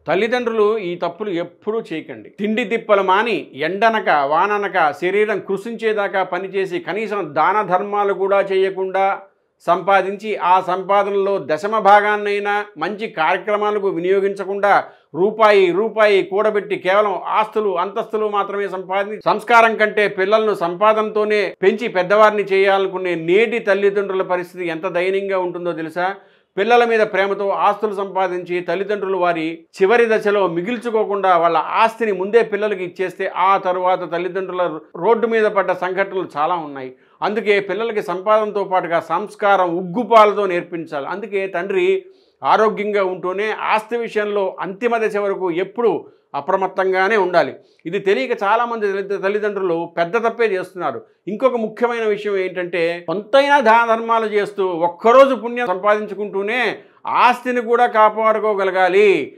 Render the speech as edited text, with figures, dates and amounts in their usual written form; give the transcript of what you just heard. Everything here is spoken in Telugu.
తల్లిదండ్రులు ఈ తప్పులు ఎప్పుడూ చేయకండి. తిండి తిప్పలు మాని ఎండనక వాననక శరీరం కృషించేదాకా పనిచేసి కనీసం దాన ధర్మాలు కూడా చేయకుండా సంపాదించి ఆ సంపాదనలో దశమ భాగాన్నైనా మంచి కార్యక్రమాలకు వినియోగించకుండా రూపాయి రూపాయి కూడబెట్టి కేవలం ఆస్తులు అంతస్తులు మాత్రమే సంపాదించి సంస్కారం కంటే పిల్లలను సంపాదనతోనే పెంచి పెద్దవారిని చేయాలనుకునే నేటి తల్లిదండ్రుల పరిస్థితి ఎంత దయనీయంగా ఉంటుందో తెలుసా? పిల్లల మీద ప్రేమతో ఆస్తులు సంపాదించి తల్లిదండ్రులు వారి చివరి దశలో మిగిల్చుకోకుండా వాళ్ళ ఆస్తిని ముందే పిల్లలకి ఇచ్చేస్తే ఆ తరువాత తల్లిదండ్రుల రోడ్డు మీద పడ్డ సంఘటనలు చాలా ఉన్నాయి. అందుకే పిల్లలకి సంపాదనతో పాటుగా సంస్కారం ఉగ్గుపాలతో నేర్పించాలి. అందుకే తండ్రి ఆరోగ్యంగా ఉంటూనే ఆస్తి విషయంలో అంతిమ దశ వరకు ఎప్పుడూ అప్రమత్తంగానే ఉండాలి. ఇది తెలియక చాలామంది తల్లిదండ్రులు పెద్ద తప్పే చేస్తున్నారు. ఇంకొక ముఖ్యమైన విషయం ఏంటంటే, కొంతైనా దాన ధర్మాలు చేస్తూ ఒక్కరోజు పుణ్యం సంపాదించుకుంటూనే ఆస్తిని కూడా కాపాడుకోగలగాలి.